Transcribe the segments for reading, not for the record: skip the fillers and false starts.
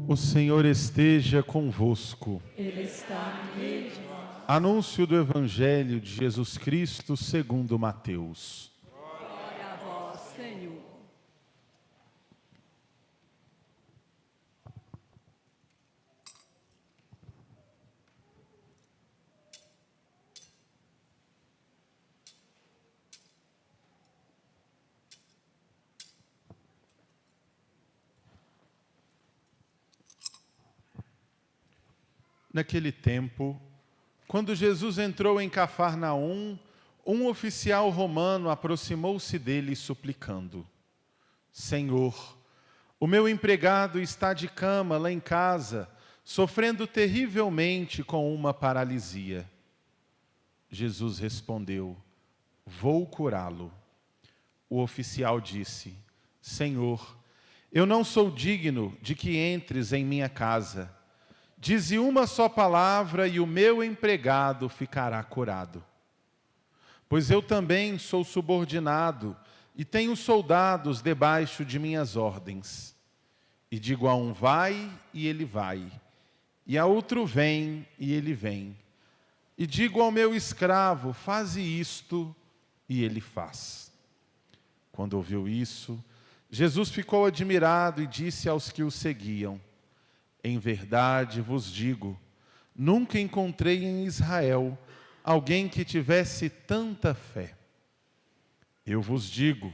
O Senhor esteja convosco. Ele está no meio de nós. Anúncio do Evangelho de Jesus Cristo segundo Mateus. Glória a vós, Senhor. Naquele tempo, quando Jesus entrou em Cafarnaum, um oficial romano aproximou-se dele suplicando: Senhor, o meu empregado está de cama lá em casa, sofrendo terrivelmente com uma paralisia. Jesus respondeu: Vou curá-lo. O oficial disse: Senhor, eu não sou digno de que entres em minha casa. Dize uma só palavra e o meu empregado ficará curado. Pois eu também sou subordinado e tenho soldados debaixo de minhas ordens. E digo a um vai e ele vai, e a outro vem e ele vem. E digo ao meu escravo, faze isto, e ele faz. Quando ouviu isso, Jesus ficou admirado e disse aos que o seguiam: Em verdade vos digo, nunca encontrei em Israel alguém que tivesse tanta fé. Eu vos digo,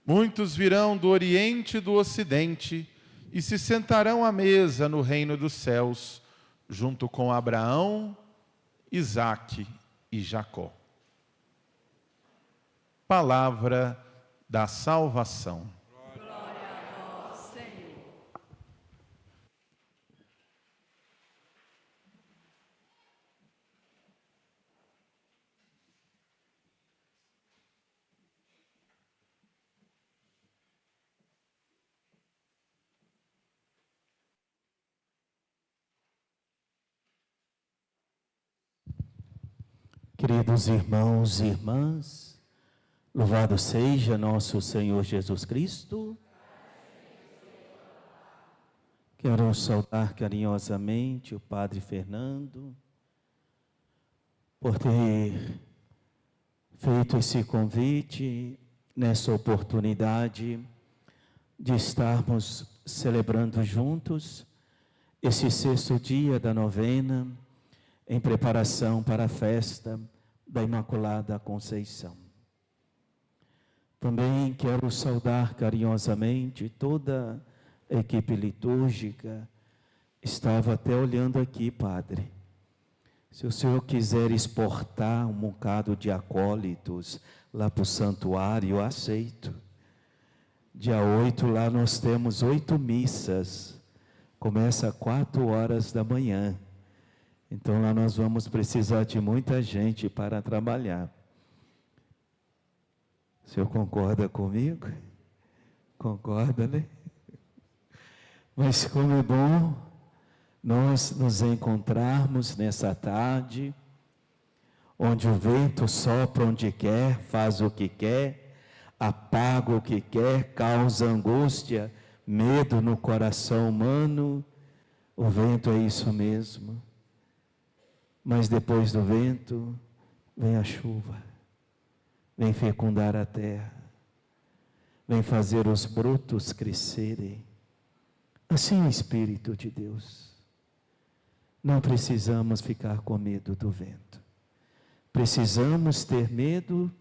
muitos virão do Oriente e do Ocidente e se sentarão à mesa no reino dos céus, junto com Abraão, Isaque e Jacó. Palavra da salvação. Glória a vós, Senhor. Queridos irmãos e irmãs, louvado seja nosso Senhor Jesus Cristo. Quero saudar carinhosamente o Padre Fernando por ter feito esse convite nessa oportunidade de estarmos celebrando juntos esse sexto dia da novena em preparação para a festa da Imaculada Conceição. Também quero saudar carinhosamente toda a equipe litúrgica. Estava até olhando aqui, Padre. Se o senhor quiser exportar um bocado de acólitos lá para o santuário, eu aceito. Dia 8 lá nós temos 8 missas. Começa às 4 horas da manhã. Então lá nós vamos precisar de muita gente para trabalhar. O senhor concorda comigo? Concorda, né? Mas como é bom nós nos encontrarmos nessa tarde, onde o vento sopra onde quer, faz o que quer, apaga o que quer, causa angústia, medo no coração humano. O vento é isso mesmo. Mas depois do vento, vem a chuva, vem fecundar a terra, vem fazer os brotos crescerem. Assim é o Espírito de Deus. Não precisamos ficar com medo do vento. Precisamos ter medo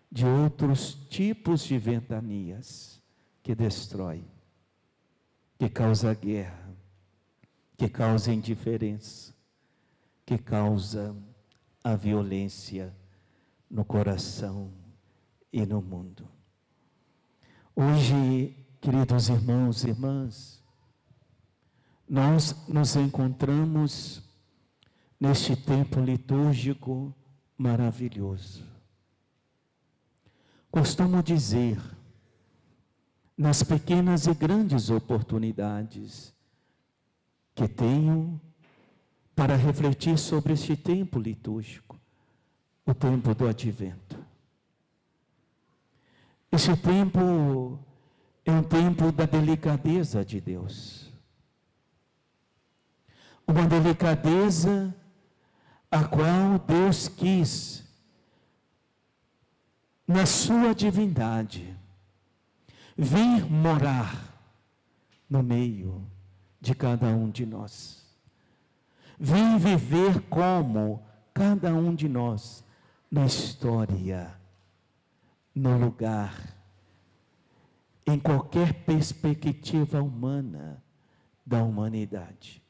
de outros tipos de ventanias que destroem, que causam guerra, que causam indiferença, que causa a violência no coração e no mundo. Hoje, queridos irmãos e irmãs, nós nos encontramos neste tempo litúrgico maravilhoso. Costumo dizer, nas pequenas e grandes oportunidades que tenho para refletir sobre este tempo litúrgico, o tempo do advento. Esse tempo é um tempo da delicadeza de Deus. uma delicadeza a qual Deus quis, na sua divindade, vir morar no meio de cada um de nós. Vir viver como cada um de nós, na história, no lugar, em qualquer perspectiva humana da humanidade.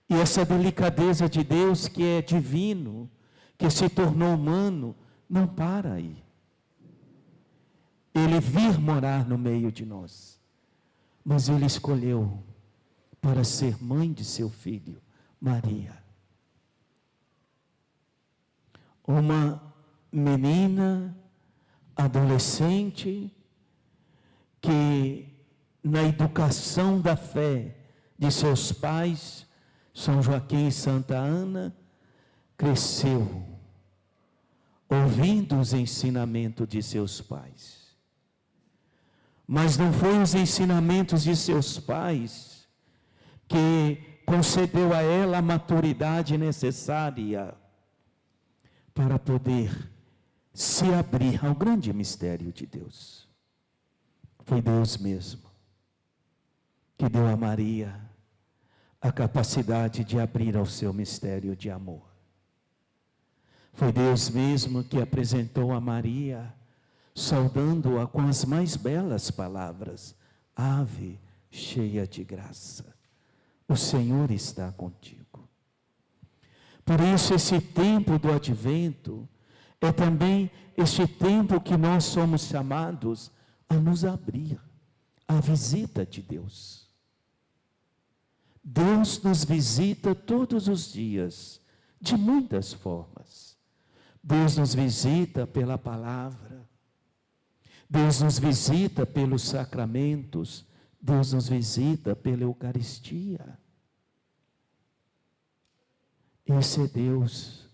E essa delicadeza de Deus, que é divino, que se tornou humano, não para aí. Ele vir morar no meio de nós, mas Ele escolheu para ser mãe de seu filho, Maria. Uma menina, adolescente, que na educação da fé de seus pais, São Joaquim e Santa Ana, cresceu ouvindo os ensinamentos de seus pais. Mas não foi os ensinamentos de seus pais que concedeu a ela a maturidade necessária para poder se abrir ao grande mistério de Deus. Foi Deus mesmo que deu a Maria a capacidade de abrir ao seu mistério de amor. Foi Deus mesmo que apresentou a Maria, saudando-a com as mais belas palavras: Ave, cheia de graça, o Senhor está contigo. Por isso, esse tempo do advento é também este tempo que nós somos chamados a nos abrir à visita de Deus. Deus nos visita todos os dias, de muitas formas. Deus nos visita pela palavra, Deus nos visita pelos sacramentos, Deus nos visita pela Eucaristia. Esse é Deus.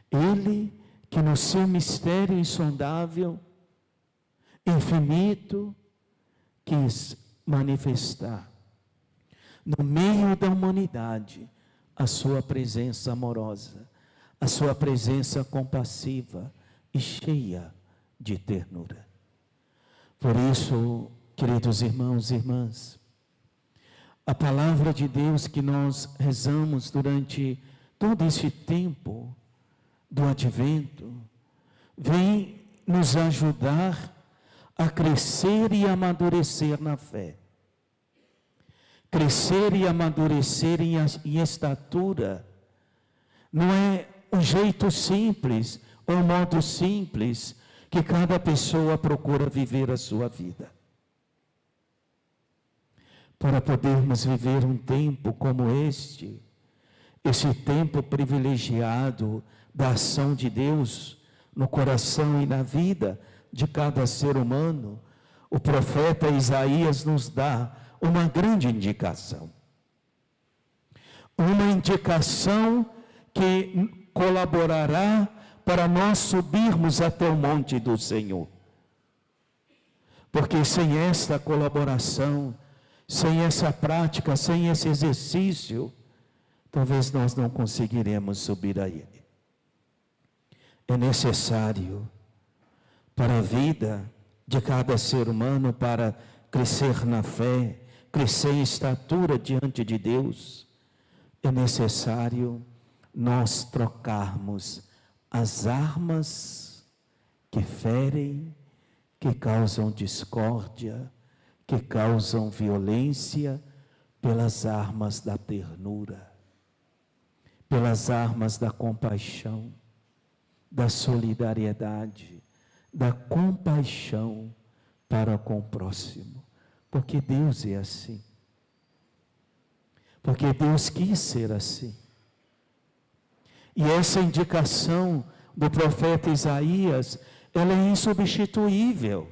Ele que no seu mistério insondável, infinito, quis manifestar no meio da humanidade a sua presença amorosa, a sua presença compassiva e cheia de ternura. Por isso, queridos irmãos e irmãs, a palavra de Deus que nós rezamos durante todo esse tempo do advento, vem nos ajudar a crescer e amadurecer na fé. Crescer e amadurecer em estatura não é um jeito simples, ou um modo simples que cada pessoa procura viver a sua vida. Para podermos viver um tempo como esse tempo privilegiado da ação de Deus no coração e na vida de cada ser humano, o profeta Isaías nos dá uma grande indicação. Uma indicação que colaborará para nós subirmos até o monte do Senhor. Porque sem esta colaboração, sem essa prática, sem esse exercício, talvez nós não conseguiremos subir a Ele. É necessário para a vida de cada ser humano, para crescer na fé, crescer em estatura diante de Deus, é necessário nós trocarmos as armas que ferem, que causam discórdia, que causam violência, pelas armas da ternura, pelas armas da compaixão, da solidariedade, da compaixão para com o próximo. Porque Deus é assim. Porque Deus quis ser assim. E essa indicação do profeta Isaías, ela é insubstituível.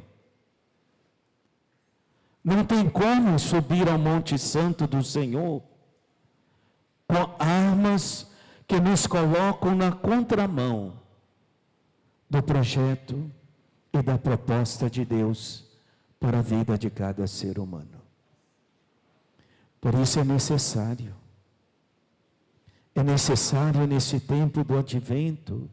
Não tem como subir ao Monte Santo do Senhor com armas que nos colocam na contramão do projeto e da proposta de Deus para a vida de cada ser humano. Por isso é necessário é necessário nesse tempo do advento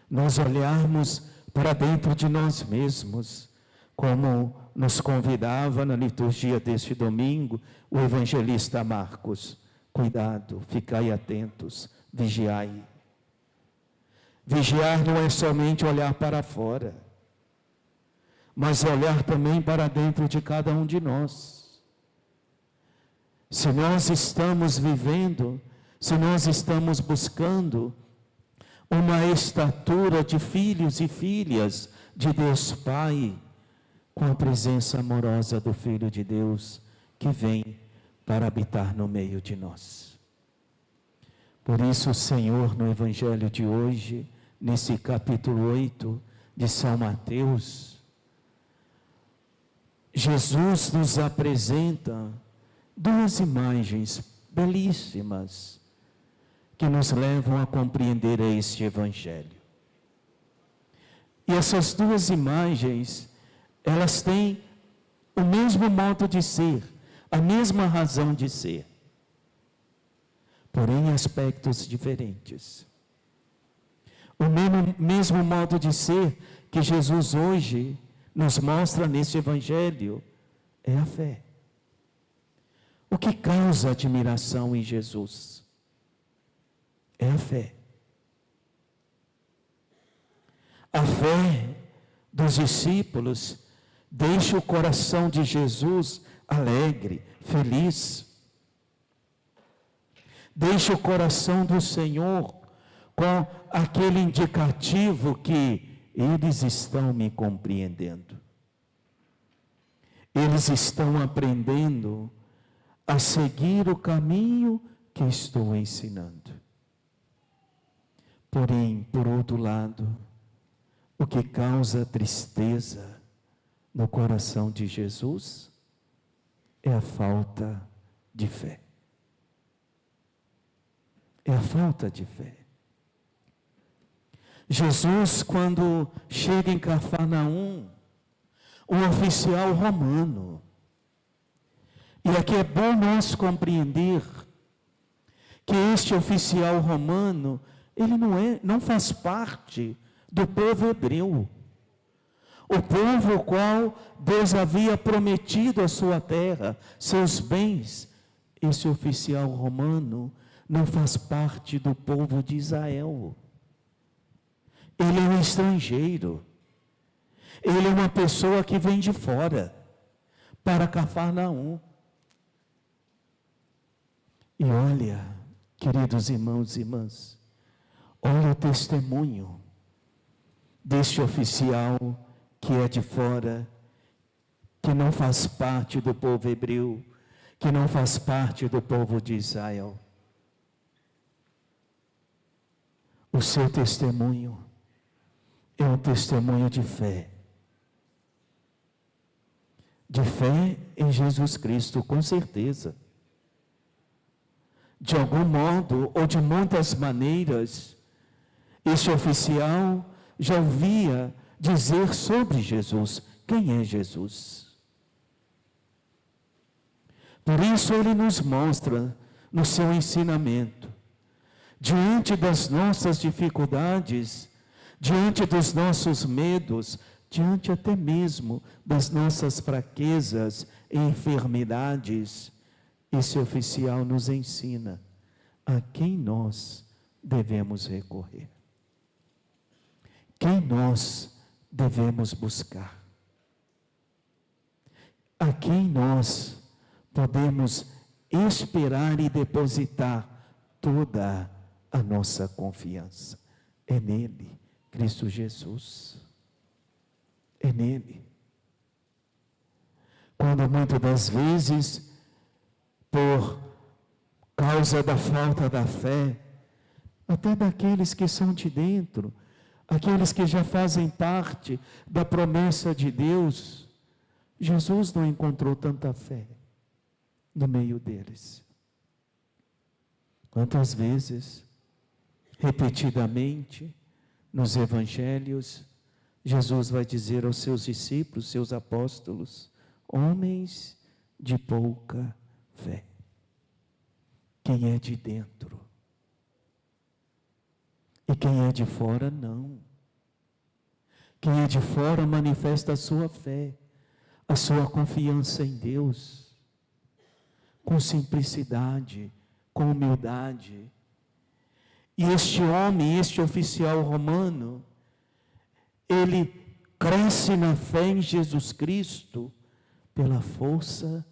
nós olharmos para dentro de nós mesmos, como nos convidava na liturgia deste domingo o evangelista Marcos. Cuidado, ficai atentos, vigiai. Vigiar não é somente olhar para fora, mas olhar também para dentro de cada um de nós. Se nós estamos vivendo, se nós estamos buscando uma estatura de filhos e filhas de Deus Pai, com a presença amorosa do Filho de Deus, que vem para habitar no meio de nós. Por isso o Senhor, no Evangelho de hoje, nesse capítulo 8 de São Mateus, Jesus nos apresenta duas imagens belíssimas que nos levam a compreender este Evangelho. E essas duas imagens, elas têm o mesmo modo de ser, a mesma razão de ser, porém aspectos diferentes. O mesmo modo de ser que Jesus hoje nos mostra nesse Evangelho é a fé. O que causa admiração em Jesus é a fé. A fé dos discípulos deixa o coração de Jesus alegre, feliz. Deixa o coração do Senhor com aquele indicativo que eles estão me compreendendo. Eles estão aprendendo a seguir o caminho que estou ensinando. Porém, por outro lado, o que causa tristeza no coração de Jesus é a falta de fé. É a falta de fé. Jesus, quando chega em Cafarnaum, um oficial romano, e aqui é bom nós compreender que este oficial romano, ele não faz parte do povo hebreu, o povo ao qual Deus havia prometido a sua terra, seus bens. Esse oficial romano não faz parte do povo de Israel. Ele é um estrangeiro. Ele é uma pessoa que vem de fora para Cafarnaum. E olha, queridos irmãos e irmãs, olha o testemunho deste oficial que é de fora, que não faz parte do povo hebreu, que não faz parte do povo de Israel. O seu testemunho é um testemunho de fé. De fé em Jesus Cristo, com certeza. De algum modo, ou de muitas maneiras, este oficial já ouvia dizer sobre Jesus. Quem é Jesus? Por isso ele nos mostra no seu ensinamento, diante das nossas dificuldades, diante dos nossos medos, diante até mesmo das nossas fraquezas e enfermidades, esse oficial nos ensina a quem nós devemos recorrer, quem nós devemos buscar, a quem nós podemos esperar e depositar toda a nossa confiança. É nele, Cristo Jesus. É nele. Quando muitas das vezes, por causa da falta da fé, até daqueles que são de dentro, aqueles que já fazem parte da promessa de Deus, Jesus não encontrou tanta fé no meio deles. Quantas vezes, repetidamente, nos evangelhos, Jesus vai dizer aos seus discípulos, seus apóstolos, homens de pouca fé. Quem é de dentro E quem é de fora, não. Quem é de fora manifesta a sua fé, a sua confiança em Deus, com simplicidade, com humildade. E este homem, este oficial romano, ele cresce na fé em Jesus Cristo pela força,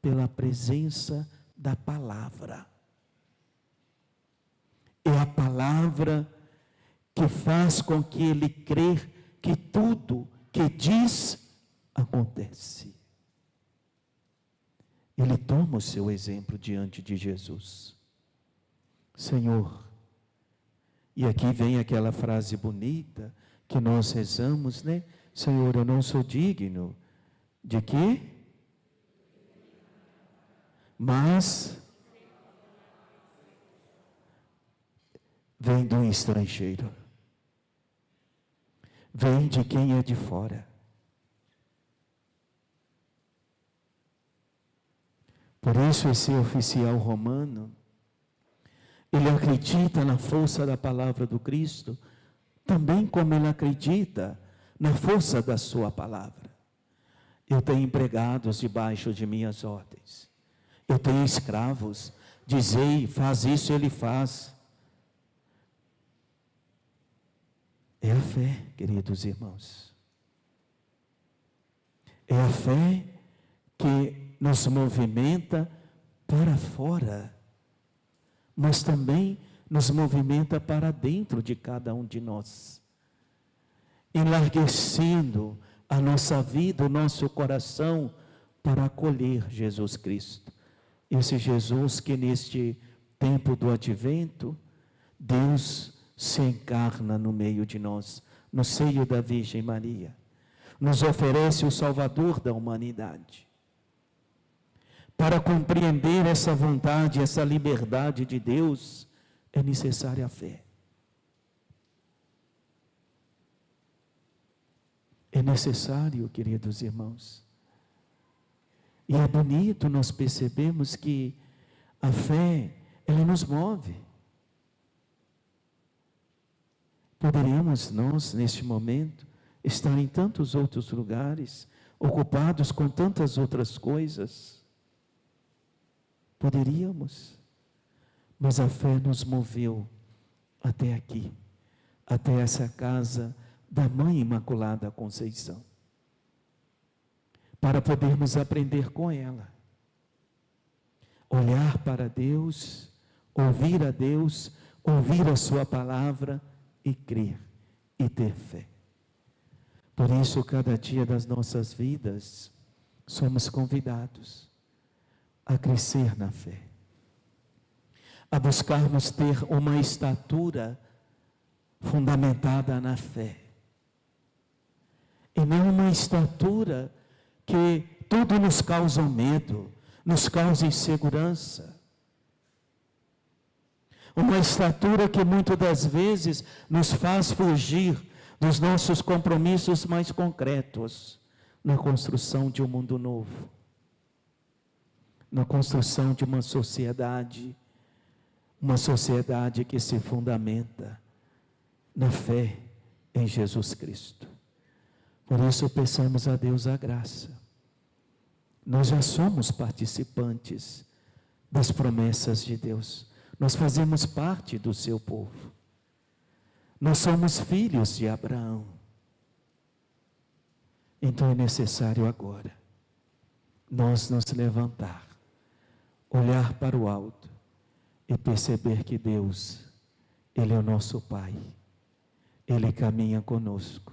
pela presença da palavra. É a palavra que faz com que ele crer que tudo que diz acontece. Ele toma o seu exemplo diante de Jesus. Senhor, e aqui vem aquela frase bonita que nós rezamos, né? Senhor, eu não sou digno de quê? Mas vem de um estrangeiro. Vem de quem é de fora. Por isso esse oficial romano, ele acredita na força da palavra do Cristo, também como ele acredita na força da sua palavra. Eu tenho empregados debaixo de minhas ordens. Eu tenho escravos. Dizei, faz isso, ele faz. É a fé, queridos irmãos. É a fé que nos movimenta para fora, mas também nos movimenta para dentro de cada um de nós, enlarguecendo a nossa vida, o nosso coração, para acolher Jesus Cristo. Esse Jesus que neste tempo do advento, Deus se encarna no meio de nós, no seio da Virgem Maria, nos oferece o Salvador da humanidade. Para compreender essa vontade, essa liberdade de Deus, é necessária a fé. É necessário, queridos irmãos. E é bonito nós percebemos que a fé, ela nos move. Poderíamos nós, neste momento, estar em tantos outros lugares, ocupados com tantas outras coisas. Poderíamos, mas a fé nos moveu até aqui, até essa casa da Mãe Imaculada Conceição, para podermos aprender com ela, olhar para Deus, ouvir a Deus, ouvir a sua palavra e crer e ter fé. Por isso, cada dia das nossas vidas, somos convidados a crescer na fé, a buscarmos ter uma estatura fundamentada na fé, e não uma estatura que tudo nos causa medo, nos causa insegurança. Uma estatura que muitas das vezes nos faz fugir dos nossos compromissos mais concretos na construção de um mundo novo, na construção de uma sociedade que se fundamenta na fé em Jesus Cristo. Por isso peçamos a Deus a graça. Nós já somos participantes das promessas de Deus. Nós fazemos parte do seu povo. Nós somos filhos de Abraão. Então é necessário agora nós nos levantar, olhar para o alto e perceber que Deus, Ele é o nosso Pai. Ele caminha conosco.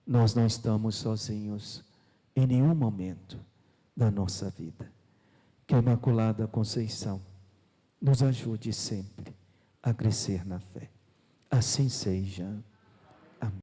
Nós não estamos sozinhos em nenhum momento da nossa vida. Que a Imaculada Conceição nos ajude sempre a crescer na fé. Assim seja. Amém.